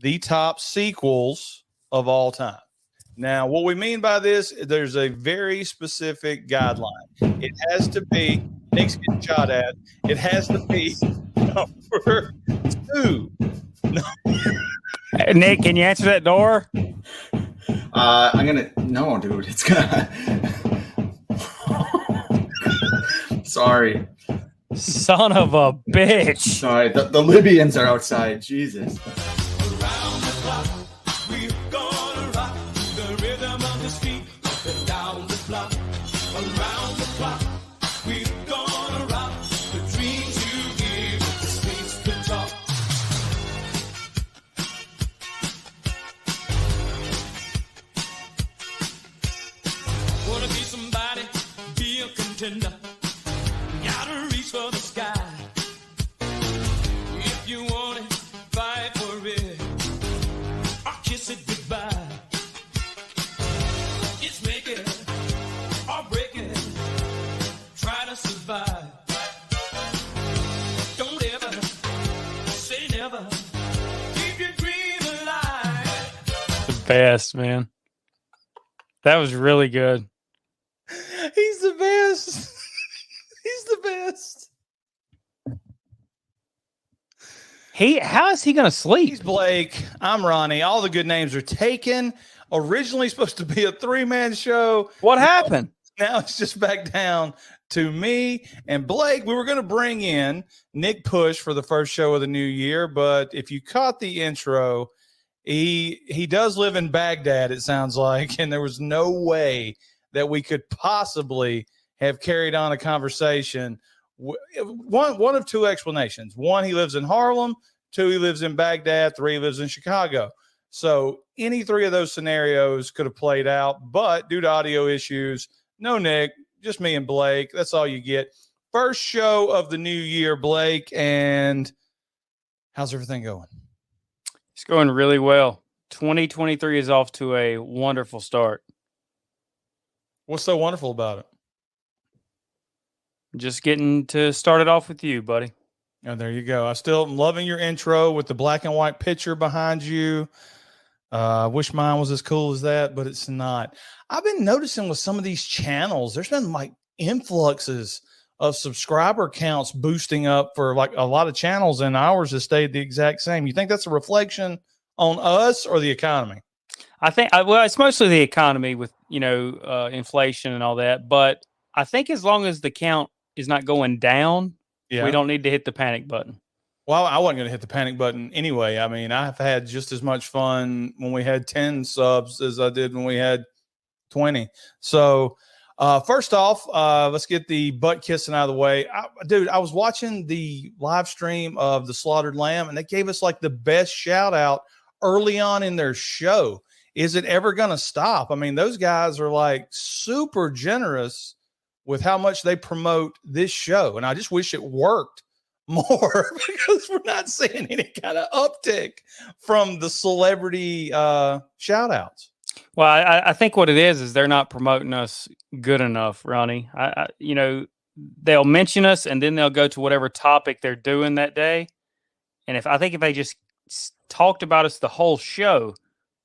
the top sequels of all time. Now, what we mean by this, there's a very specific guideline. It has to be, Nick's getting shot at, it has to be number 2. Nick, can you answer that door? No, dude, it's gonna. Sorry. Son of a bitch. Sorry, the Libyans are outside. Jesus. Around the clock, we're gonna rock the rhythm of the street, up and down the block. Around the clock, we're gonna rock the dreams you give, the space to talk. Wanna be somebody, be a contender. Gotta reach for the sky. If you want it, fight for it, or kiss it goodbye. It's make it or break it. Try to survive. Don't ever say never. Keep your dream alive. The best, man. That was really good. He's the best. He's the best. How is he going to sleep? He's Blake. I'm Ronnie. All the good names are taken. Originally supposed to be a 3-man show. What happened? Now it's just back down to me and Blake. We were going to bring in Nick Push for the first show of the new year, but if you caught the intro, he does live in Baghdad, it sounds like, and there was no way that we could possibly have carried on a conversation. One of two explanations. 1, he lives in Harlem. 2, he lives in Baghdad. 3, he lives in Chicago. So any 3 of those scenarios could have played out, but due to audio issues, no Nick, just me and Blake. That's all you get. First show of the new year, Blake, and how's everything going? It's going really well. 2023 is off to a wonderful start. What's so wonderful about it? Just getting to start it off with you, buddy. Oh, there you go. I still am loving your intro with the black and white picture behind you. I wish mine was as cool as that, but it's not. I've been noticing with some of these channels, there's been like influxes of subscriber counts boosting up for like a lot of channels, and ours has stayed the exact same. You think that's a reflection on us or the economy? I think, well, it's mostly the economy with, inflation and all that. But I think as long as the count is not going down, we don't need to hit the panic button. Well, I wasn't going to hit the panic button anyway. I mean, I've had just as much fun when we had 10 subs as I did when we had 20. So, first off, let's get the butt kissing out of the way. I was watching the live stream of the Slaughtered Lamb, and they gave us like the best shout out early on in their show. Is it ever going to stop? I mean, those guys are like super generous with how much they promote this show. And I just wish it worked more because we're not seeing any kind of uptick from the celebrity shout outs. Well, I think what it is they're not promoting us good enough, Ronnie. They'll mention us and then they'll go to whatever topic they're doing that day. And if they just talked about us the whole show,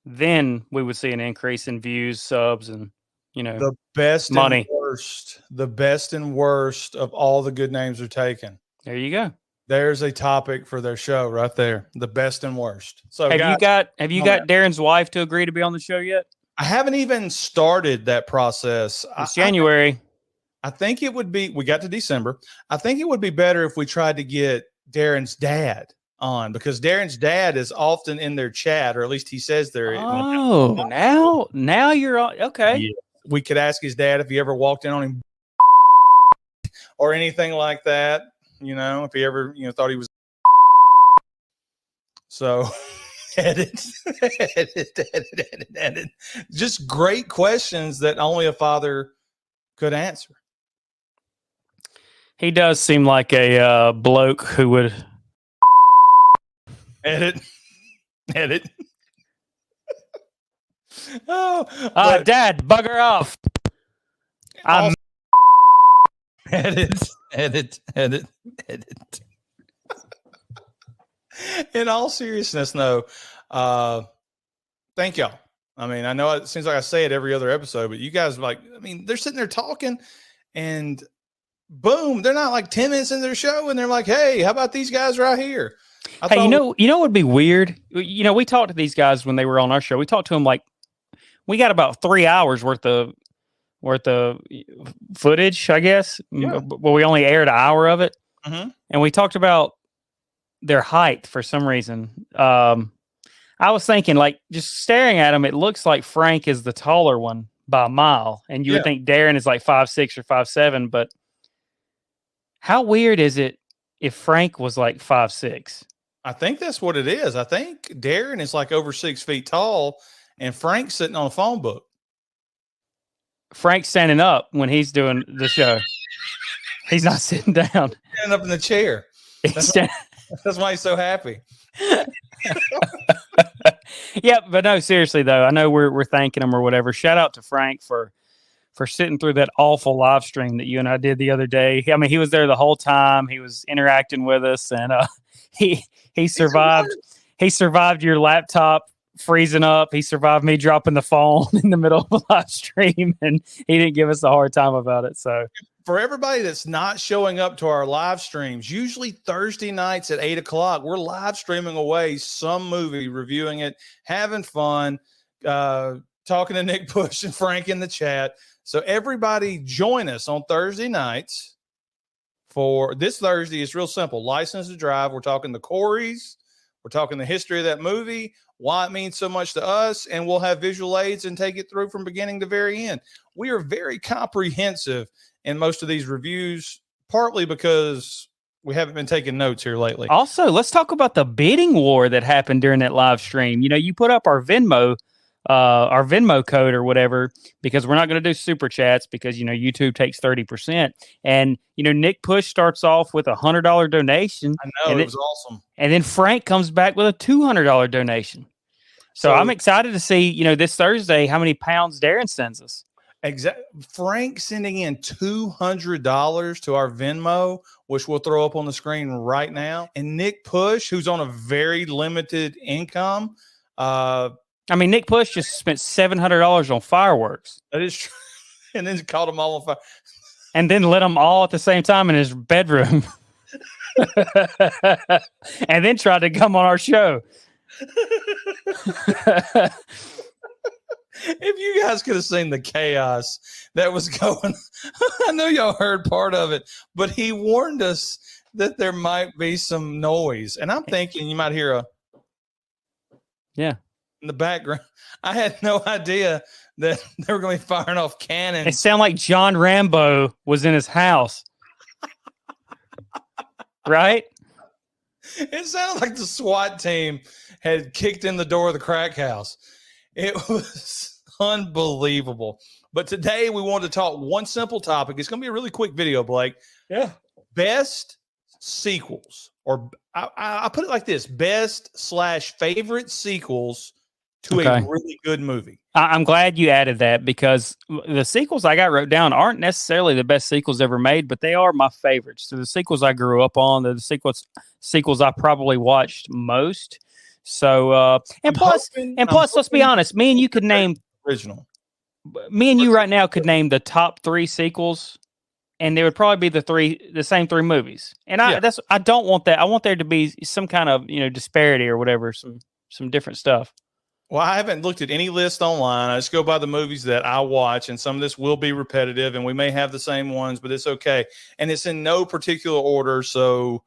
then we would see an increase in views, subs, and the best money. And worst, the best and worst of all the good names are taken. There you go. There's a topic for their show right there. The best and worst. So have you got Darren's wife to agree to be on the show yet? I haven't even started that process. It's January. I think it would be, we got to December. I think it would be better if we tried to get Darren's dad on, because Darren's dad is often in their chat, or at least he says they're. Oh, now you're on. Okay. Yeah. We could ask his dad if he ever walked in on him or anything like that. If he ever, thought he was. So edit. Just great questions that only a father could answer. He does seem like a bloke who would edit. Dad, bugger off. Edit. In all seriousness, though, Thank y'all. I mean, I know it seems like I say it every other episode, but you guys they're sitting there talking and boom, they're not like 10 minutes into their show and they're like, hey, how about these guys right here? Hey, you know what would be weird? We talked to these guys when they were on our show. We talked to them like we got about 3 hours worth of footage, I guess. Yeah. But we only aired an hour of it. Mm-hmm. And we talked about their height for some reason. I was thinking, like, just staring at him, it looks like Frank is the taller one by a mile. And you would think Darren is like 5'6" or 5'7", but how weird is it if Frank was like 5'6"? I think that's what it is. I think Darren is like over 6 feet tall and Frank's sitting on a phone book. Frank's standing up when he's doing the show. He's not sitting down. Standing up in the chair. That's why he's so happy. Yeah, but no, seriously though, I know we're thanking him or whatever. Shout out to Frank for sitting through that awful live stream that you and I did the other day. I mean, he was there the whole time. He was interacting with us, and he survived. He survived your laptop freezing up. He survived me dropping the phone in the middle of a live stream, and he didn't give us a hard time about it. So, for everybody that's not showing up to our live streams, usually Thursday nights at 8:00, we're live streaming away some movie, reviewing it, having fun, talking to Nick Push and Frank in the chat. So everybody join us on Thursday nights. For this Thursday, it's real simple. License to Drive. We're talking the Coreys. We're talking the history of that movie, why it means so much to us, and we'll have visual aids and take it through from beginning to very end. We are very comprehensive in most of these reviews, partly because we haven't been taking notes here lately. Also, let's talk about the bidding war that happened during that live stream. You put up our Venmo code or whatever, because we're not going to do super chats because, YouTube takes 30%. And, Nick Push starts off with $100 donation. I know, it was awesome. And then Frank comes back with a $200 donation. So I'm excited to see, this Thursday, how many pounds Darren sends us. Exactly. Frank sending in $200 to our Venmo, which we'll throw up on the screen right now. And Nick Push, who's on a very limited income. Nick Push just spent $700 on fireworks. That is true. And then caught them all on fire. And then lit them all at the same time in his bedroom. And then tried to come on our show. If you guys could have seen the chaos that was going, I know y'all heard part of it, but he warned us that there might be some noise. And I'm thinking you might hear in the background. I had no idea that they were going to be firing off cannons. It sounded like John Rambo was in his house. Right? It sounded like the SWAT team had kicked in the door of the crack house. It was unbelievable. But today we wanted to talk one simple topic. It's going to be a really quick video, Blake. Yeah. Best sequels, or I put it like this: best/favorite sequels to a really good movie. I'm glad you added that, because the sequels I got wrote down aren't necessarily the best sequels ever made, but they are my favorites. So the sequels I grew up on, the sequels I probably watched most. So, plus, let's be honest, me and you could name original. Me and you right now could name the top 3 sequels, and there would probably be the same 3 movies. And I don't want that. I want there to be some kind of, disparity or whatever, some different stuff. Well, I haven't looked at any list online. I just go by the movies that I watch, and some of this will be repetitive, and we may have the same ones, but it's okay. And it's in no particular order, so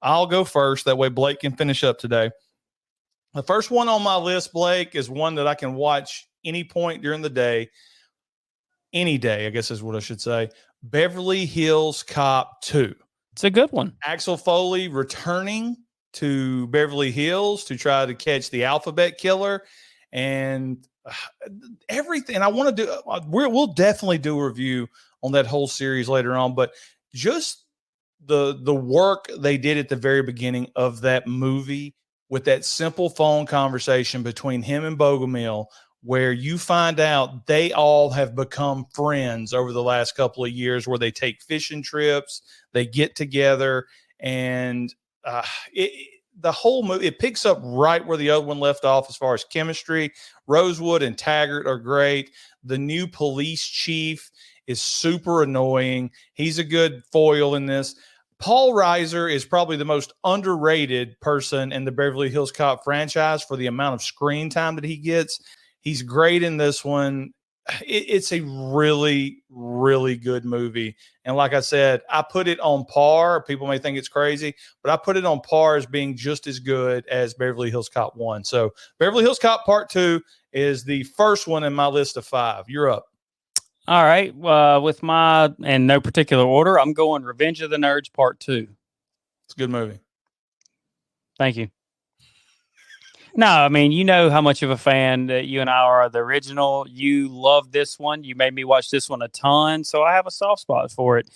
I'll go first. That way Blake can finish up today. The first one on my list, Blake, is one that I can watch any point during the day. Any day, I guess is what I should say. Beverly Hills Cop 2. It's a good one. Axel Foley returning to Beverly Hills to try to catch the alphabet killer, and everything. And I want to do, we'll definitely do a review on that whole series later on, but just the work they did at the very beginning of that movie with that simple phone conversation between him and Bogomil, where you find out they all have become friends over the last couple of years, where they take fishing trips, they get together, and the whole movie, it picks up right where the other one left off as far as chemistry. Rosewood and Taggart are great. The new police chief is super annoying. He's a good foil in this. Paul Reiser is probably the most underrated person in the Beverly Hills Cop franchise for the amount of screen time that he gets. He's great in this one. It's a really, really good movie. And like I said, I put it on par. People may think it's crazy, but I put it on par as being just as good as Beverly Hills Cop 1. So Beverly Hills Cop Part 2 is the first one in my list of 5. You're up. All right. With my, in no particular order, I'm going Revenge of the Nerds Part 2. It's a good movie. Thank you. No, I mean, you know how much of a fan that you and I are of the original. You love this one. You made me watch this one a ton, so I have a soft spot for it.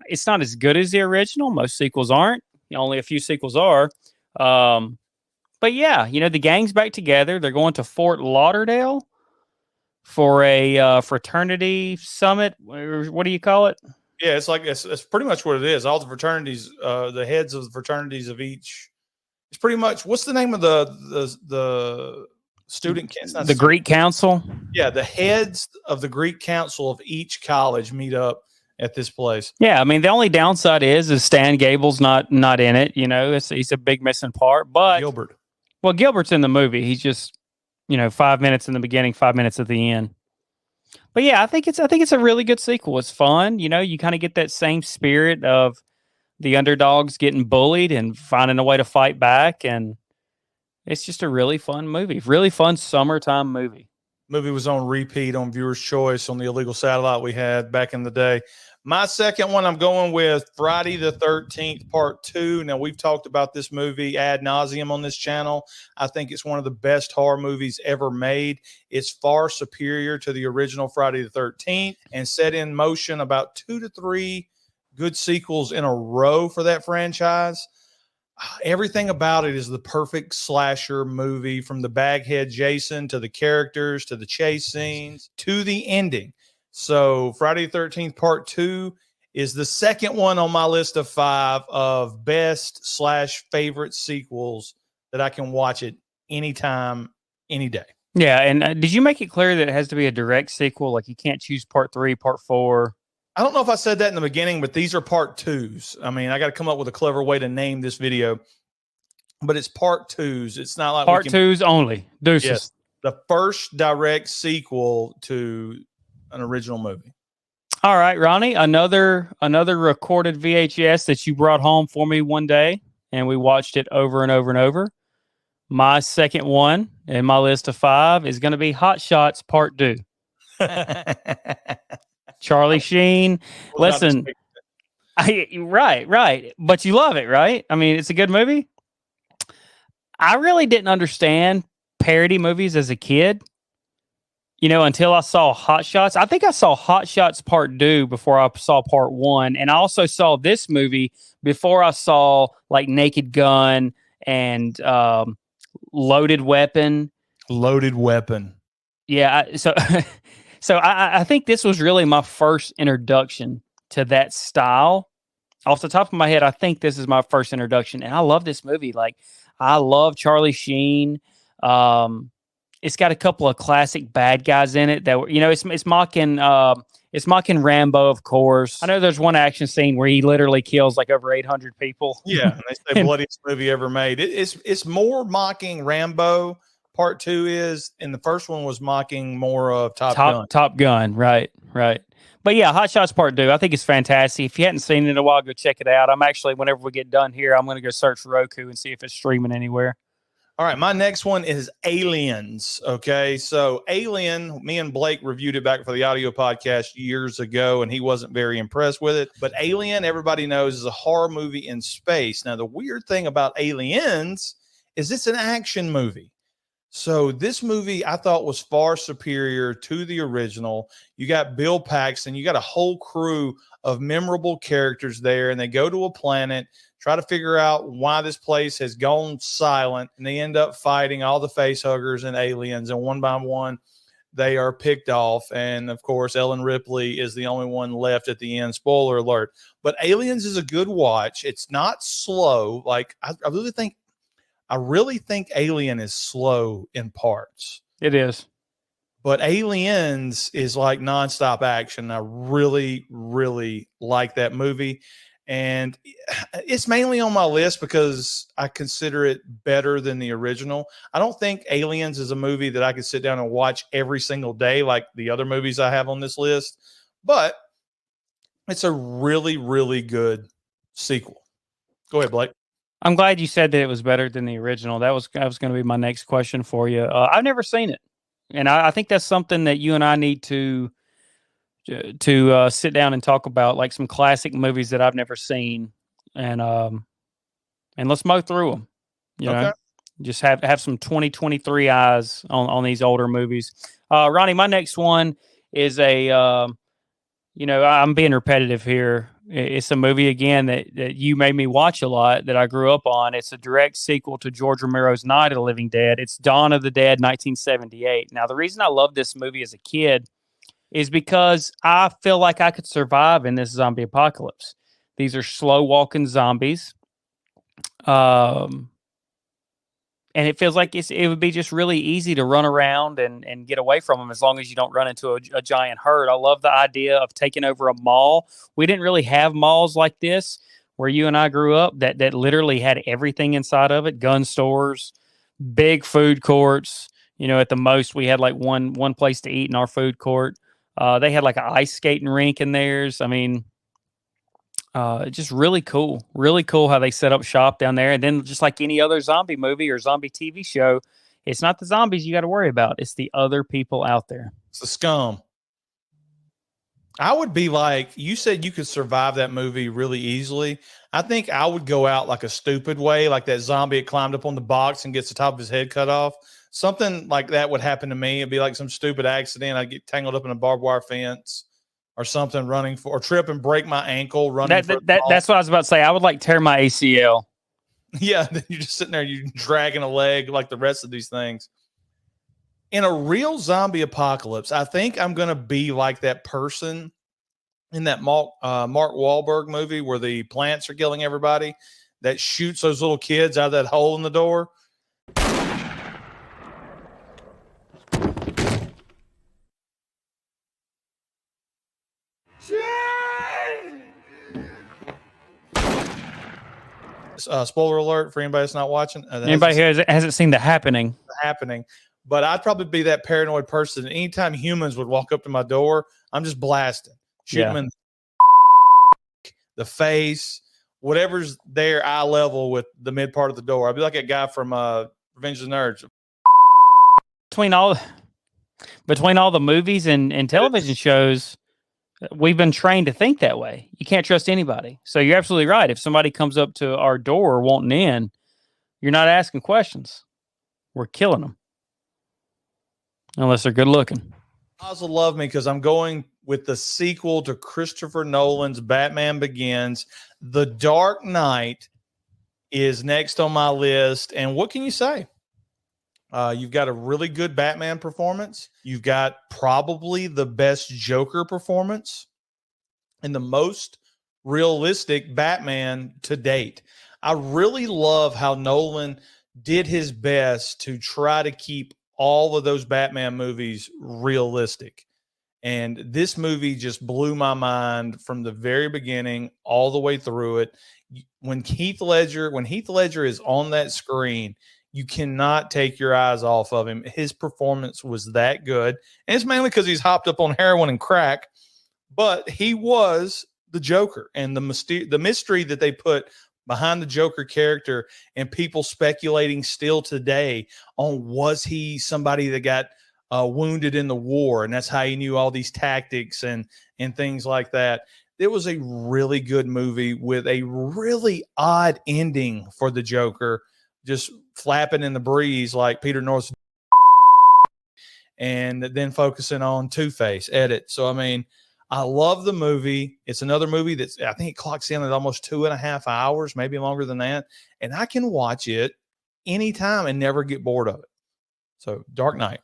It's not as good as the original. Most sequels aren't. Only a few sequels are. But yeah, you know, the gang's back together. They're going to Fort Lauderdale for a fraternity summit. What do you call it? Yeah, it's like it's pretty much what it is. All the fraternities, the heads of the fraternities of each. It's pretty much, what's the name of the student? The Greek Council? Yeah, the heads of the Greek Council of each college meet up at this place. Yeah, I mean, the only downside is Stan Gable's not in it. You know, he's a big missing part. But Gilbert. Well, Gilbert's in the movie. He's just, 5 minutes in the beginning, 5 minutes at the end. But yeah, I think it's a really good sequel. It's fun. You kind of get that same spirit of the underdogs getting bullied and finding a way to fight back. And it's just a really fun movie. Really fun summertime movie. Movie was on repeat on Viewer's Choice on the illegal satellite we had back in the day. My second one, I'm going with Friday the 13th Part 2. Now, we've talked about this movie ad nauseum on this channel. I think it's one of the best horror movies ever made. It's far superior to the original Friday the 13th and set in motion about 2 to 3 good sequels in a row for that franchise. Everything about it is the perfect slasher movie, from the baghead Jason to the characters to the chase scenes to the ending. So Friday the 13th Part 2 is the second one on my list of 5 of best / favorite sequels that I can watch it anytime, any day. Yeah, and did you make it clear that it has to be a direct sequel? Like, you can't choose Part 3, Part 4? I don't know if I said that in the beginning, but these are Part 2s. I mean, I got to come up with a clever way to name this video, but it's Part 2s. It's not like Part 2s only. Deuces. Yes, the first direct sequel to an original movie. All right, Ronnie, another recorded VHS that you brought home for me one day, and we watched it over and over and over. My second one in my list of 5 is going to be Hot Shots Part 2. Charlie Sheen. Listen, right. But you love it, right? I mean, it's a good movie. I really didn't understand parody movies as a kid, until I saw Hot Shots. I think I saw Hot Shots Part 2 before I saw Part 1. And I also saw this movie before I saw like Naked Gun and Loaded Weapon. Loaded Weapon. Yeah. So I think this was really my first introduction to that style. Off the top of my head, I think this is my first introduction, and I love this movie. Like, I love Charlie Sheen. It's got a couple of classic bad guys in it that were, it's mocking Rambo, of course. I know there's one action scene where he literally kills like over 800 people. Yeah, and they say bloodiest movie ever made. It's more mocking Rambo. Part 2 is, and the first one was mocking more of Top Gun. Top Gun, right. But yeah, Hot Shots Part 2, I think it's fantastic. If you hadn't seen it in a while, go check it out. I'm actually, whenever we get done here, I'm going to go search Roku and see if it's streaming anywhere. All right, my next one is Aliens. Okay, so Alien, me and Blake reviewed it back for the audio podcast years ago, and he wasn't very impressed with it. But Alien, everybody knows, is a horror movie in space. Now, the weird thing about Aliens is it's an action movie. So this movie I thought was far superior to the original. You got Bill Paxton, you got a whole crew of memorable characters there, and they go to a planet, try to figure out why this place has gone silent, and they end up fighting all the face huggers and aliens, and one by one, they are picked off. And of course, Ellen Ripley is the only one left at the end. Spoiler alert. But Aliens is a good watch. It's not slow. Like I really think Alien is slow in parts. It is. But Aliens is like nonstop action. I really, really like that movie. And it's mainly on my list because I consider it better than the original. I don't think Aliens is a movie that I could sit down and watch every single day like the other movies I have on this list. But it's a really, really good sequel. Go ahead, Blake. I'm glad you said that it was better than the original. That was going to be my next question for you. I've never seen it. And I think that's something that you and I need to sit down and talk about, like some classic movies that I've never seen, and let's mow through them. You know, just have some 2023 eyes on these older movies. Ronnie, my next one is I'm being repetitive here. It's a movie again that you made me watch a lot that I grew up on. It's a direct sequel to George Romero's Night of the Living Dead. It's Dawn of the Dead, 1978. Now, the reason I loved this movie as a kid is because I feel like I could survive in this zombie apocalypse. These are slow walking zombies. And it feels like it would be just really easy to run around and get away from them as long as you don't run into a giant herd. I love the idea of taking over a mall. We didn't really have malls like this where you and I grew up that literally had everything inside of it, gun stores, big food courts. You know, at the most we had like one place to eat in our food court. They had like an ice skating rink in theirs. I mean, just really cool how they set up shop down there. And then just like any other zombie movie or zombie TV show, it's not the zombies you got to worry about. It's the other people out there. It's the scum. I would be like, you said you could survive that movie really easily. I think I would go out like a stupid way, like that zombie that climbed up on the box and gets the top of his head cut off. Something like that would happen to me. It'd be like some stupid accident. I'd get tangled up in a barbed wire fence or something, or trip and break my ankle running. That's what I was about to say. I would like tear my ACL. Yeah, then you're just sitting there, you're dragging a leg like the rest of these things. In a real zombie apocalypse, I think I'm going to be like that person in that Mark Wahlberg movie where the plants are killing everybody, that shoots those little kids out of that hole in the door. Spoiler alert for anybody that's not watching. Anybody here hasn't seen The Happening? But I'd probably be that paranoid person. Anytime humans would walk up to my door, I'm just blasting, shoot them in the face, whatever's there eye level with the mid part of the door. I'd be like a guy from Revenge of the Nerds. Between all the movies and television shows, we've been trained to think that way. You can't trust anybody. So you're absolutely right. If somebody comes up to our door wanting in, you're not asking questions. We're killing them. Unless they're good looking. Also love me because I'm going with the sequel to Christopher Nolan's Batman Begins. The Dark Knight is next on my list. And what can you say? You've got a really good Batman performance. You've got probably the best Joker performance and the most realistic Batman to date. I really love how Nolan did his best to try to keep all of those Batman movies realistic. And this movie just blew my mind from the very beginning all the way through it. When Heath Ledger is on that screen, you cannot take your eyes off of him. His performance was that good. And it's mainly because he's hopped up on heroin and crack, but he was the Joker. And the mystery that they put behind the Joker character and people speculating still today on was he somebody that got wounded in the war, and that's how he knew all these tactics and things like that. It was a really good movie with a really odd ending for the Joker, just flapping in the breeze like Peter North's, and then focusing on Two-Face edit. So, I mean, I love the movie. It's another movie that's, I think it clocks in at almost 2.5 hours, maybe longer than that. And I can watch it anytime and never get bored of it. So Dark Knight.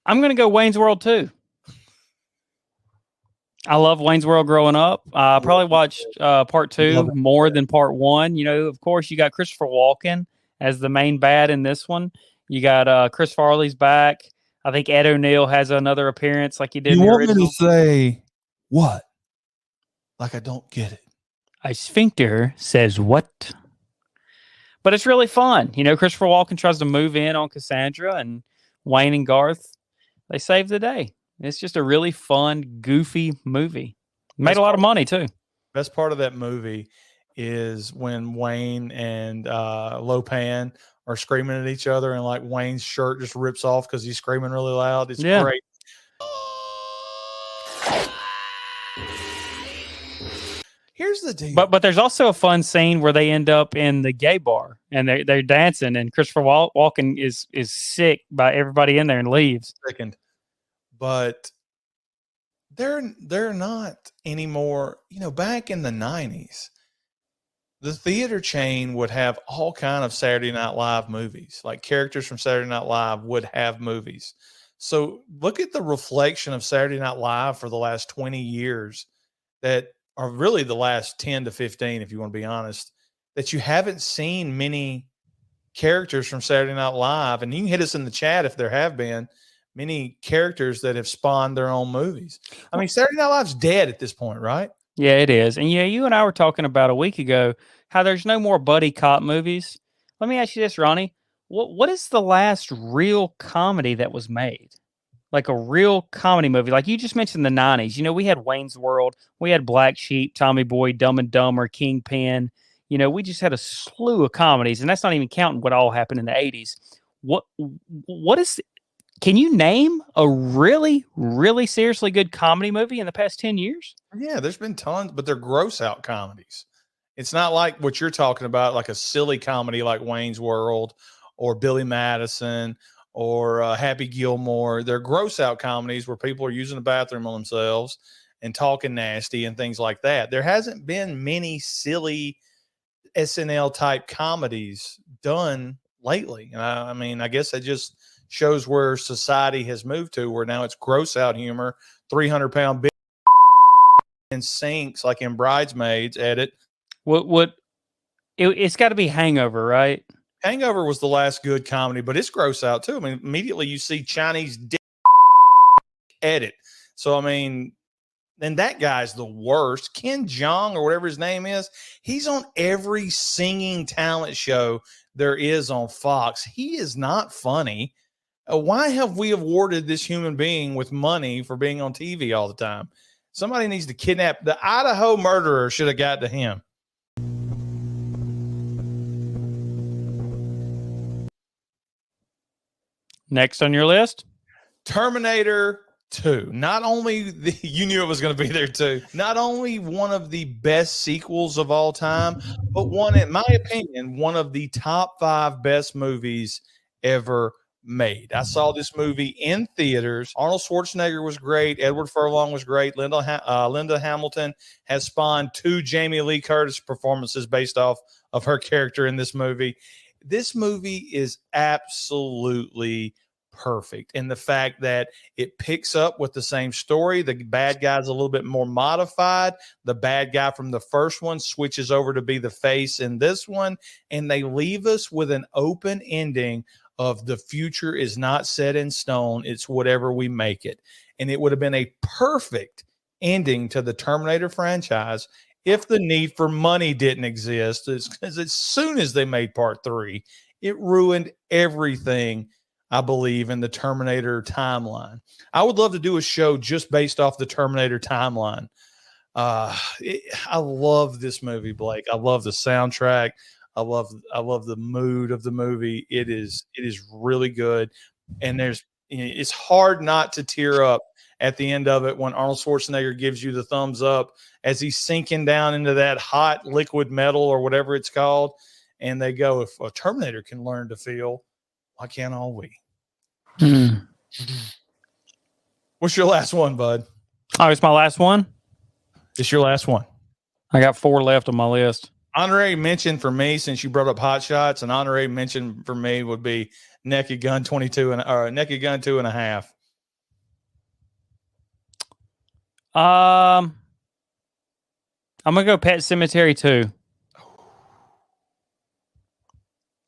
I'm going to go Wayne's World too. I love Wayne's World growing up. I probably watched part 2 more than part 1. You know, of course, you got Christopher Walken as the main bad in this one. You got Chris Farley's back. I think Ed O'Neill has another appearance like he did in the original. Me to say what? Like I don't get it. A sphincter says what? But it's really fun. You know, Christopher Walken tries to move in on Cassandra, and Wayne and Garth, they save the day. It's just a really fun, goofy movie. Made a lot of money, too. Best part of that movie is when Wayne and Lopan are screaming at each other, and like Wayne's shirt just rips off because he's screaming really loud. It's great. Here's the deal. But there's also a fun scene where they end up in the gay bar and they're dancing, and Christopher Walken is sick by everybody in there and leaves. Second. But they're not anymore. You know, back in the 90s, the theater chain would have all kind of Saturday Night Live movies. Like characters from Saturday Night Live would have movies. So look at the reflection of Saturday Night Live for the last 20 years that are really the last 10 to 15, if you want to be honest, that you haven't seen many characters from Saturday Night Live. And you can hit us in the chat if there have been many characters that have spawned their own movies. I mean, Saturday Night Live's dead at this point, right? Yeah, it is. And yeah, you and I were talking about a week ago how there's no more buddy cop movies. Let me ask you this, Ronnie. What is the last real comedy that was made? Like a real comedy movie. Like you just mentioned the 90s. You know, we had Wayne's World. We had Black Sheep, Tommy Boy, Dumb and Dumber, Kingpin. You know, we just had a slew of comedies. And that's not even counting what all happened in the 80s. What is... Can you name a really, really seriously good comedy movie in the past 10 years? Yeah, there's been tons, but they're gross out comedies. It's not like what you're talking about, like a silly comedy like Wayne's World or Billy Madison or Happy Gilmore. They're gross out comedies where people are using the bathroom on themselves and talking nasty and things like that. There hasn't been many silly SNL type comedies done lately. And I mean, I guess that just shows where society has moved to, where now it's gross out humor, 300-pound big and sinks like in Bridesmaids edit. It's got to be Hangover, right? Hangover was the last good comedy, but it's gross out too. I mean, immediately you see Chinese dick edit. So, I mean, and that guy's the worst. Ken Jeong or whatever his name is, he's on every singing talent show there is on Fox. He is not funny. Why have we awarded this human being with money for being on TV all the time? Somebody needs to kidnap the Idaho murderer. Should have got to him. Next on your list, Terminator 2. Not only you knew it was going to be there too. Not only one of the best sequels of all time, but one, in my opinion, one of the top 5 best movies ever made. I saw this movie in theaters. Arnold Schwarzenegger was great. Edward Furlong was great. Linda Hamilton has spawned 2 Jamie Lee Curtis performances based off of her character in this movie. This movie is absolutely perfect in the fact that it picks up with the same story. The bad guy's a little bit more modified. The bad guy from the first one switches over to be the face in this one, and they leave us with an open ending of the future is not set in stone. It's whatever we make it. And it would have been a perfect ending to the Terminator franchise if the need for money didn't exist. Because as soon as they made part 3, it ruined everything, I believe, in the Terminator timeline. I would love to do a show just based off the Terminator timeline. I love this movie, Blake. I love the soundtrack. I love the mood of the movie. It is really good. And it's hard not to tear up at the end of it when Arnold Schwarzenegger gives you the thumbs up as he's sinking down into that hot liquid metal or whatever it's called. And they go, if a Terminator can learn to feel, why can't all we? What's your last one, bud? Oh, it's my last one? It's your last one. I got 4 left on my list. Honorary mention for me, since you brought up Hot Shots, an honorary mention for me would be Naked Gun 2.5. I'm gonna go Pet Cemetery 2.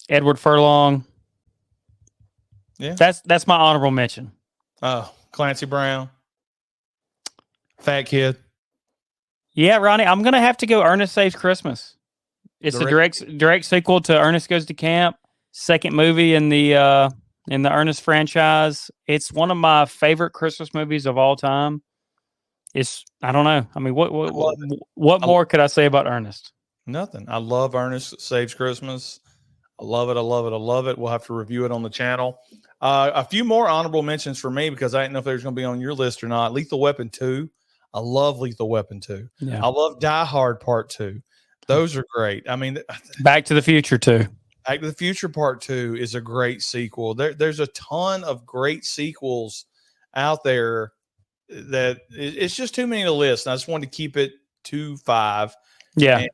Edward Furlong. Yeah. That's my honorable mention. Oh, Clancy Brown. Fat Kid. Yeah, Ronnie, I'm gonna have to go Ernest Saves Christmas. It's a direct sequel to Ernest Goes to Camp, second movie in the Ernest franchise. It's one of my favorite Christmas movies of all time. I don't know. I mean, what more could I say about Ernest? Nothing. I love Ernest Saves Christmas. I love it. I love it. I love it. We'll have to review it on the channel. A few more honorable mentions for me because I didn't know if there's going to be on your list or not. Lethal Weapon 2. I love Lethal Weapon 2. Yeah. I love Die Hard Part 2. Those are great. I mean, Back to the Future 2. Back to the Future Part 2 is a great sequel. There's a ton of great sequels out there that it's just too many to list. And I just wanted to keep it to 5. Yeah. And,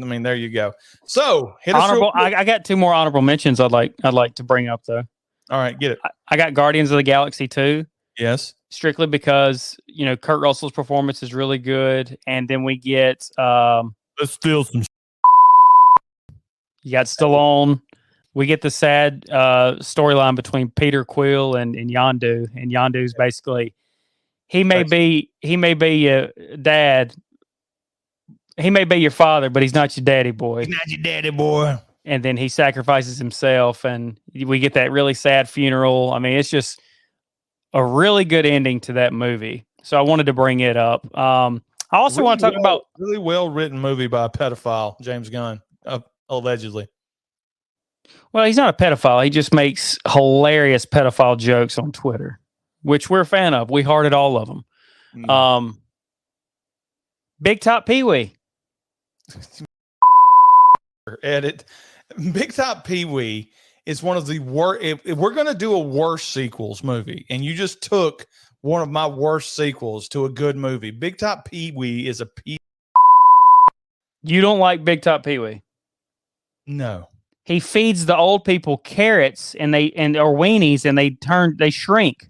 I mean, there you go. So hit honorable. us real quick. I got 2 more honorable mentions I'd like to bring up though. All right, get it. I got Guardians of the Galaxy 2. Yes. Strictly because, Kurt Russell's performance is really good. And then we get Let's steal some. You got Stallone. We get the sad storyline between Peter Quill and Yondu. And Yondu's basically he may be your dad. He may be your father, but he's not your daddy boy. He's not your daddy boy. And then he sacrifices himself, and we get that really sad funeral. I mean, it's just a really good ending to that movie. So I wanted to bring it up. I also want to talk about really well written movie by a pedophile, James Gunn, allegedly. Well, he's not a pedophile. He just makes hilarious pedophile jokes on Twitter, which we're a fan of. We hearted all of them. Big Top Pee-wee. Edit. Big Top Pee-wee is one of the worst. If we're going to do a worst sequels movie, and you just took one of my worst sequels to a good movie, Big Top Pee-wee is a pee. You don't like Big Top Pee-wee? No. He feeds the old people carrots or weenies, and they shrink.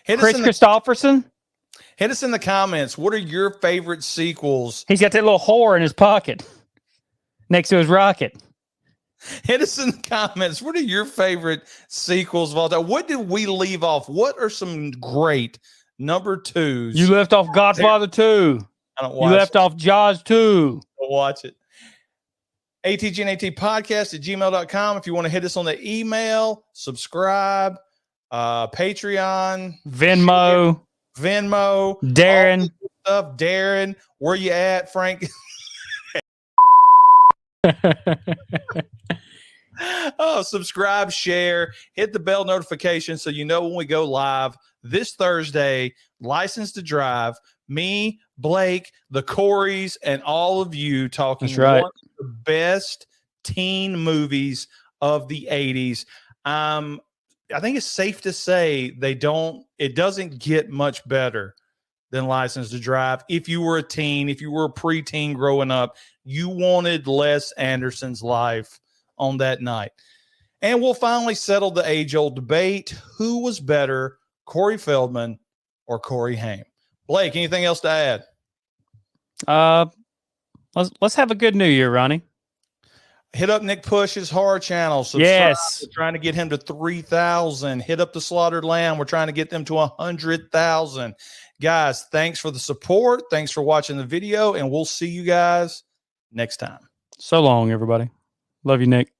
Chris Christopherson? Hit us in the comments. What are your favorite sequels? He's got that little whore in his pocket next to his rocket. Hit us in the comments. What are your favorite sequels of all time? What did we leave off? What are some great number 2s? You left off Godfather 2. I don't watch You left off Jaws 2. Don't watch it. AtgnatPodcast@gmail.com. If you want to hit us on the email, subscribe, Patreon, Venmo, Darren, stuff. Darren, where you at, Frank? Subscribe, share, hit the bell notification so you know when we go live this Thursday. License to Drive. Me, Blake, the Coreys, and all of you talking one of the best teen movies of the 80s. I think it's safe to say it doesn't get much better than License to Drive. If you were a teen, if you were a preteen growing up, you wanted Les Anderson's life on that night. And we'll finally settle the age-old debate. Who was better, Corey Feldman or Corey Haim? Blake, anything else to add? Let's have a good New Year, Ronnie. Hit up Nick Push's horror channel. Subscribe. Yes. We're trying to get him to 3,000. Hit up the Slaughtered Lamb. We're trying to get them to 100,000. Guys, thanks for the support. Thanks for watching the video, and we'll see you guys next time. So long, everybody. Love you, Nick.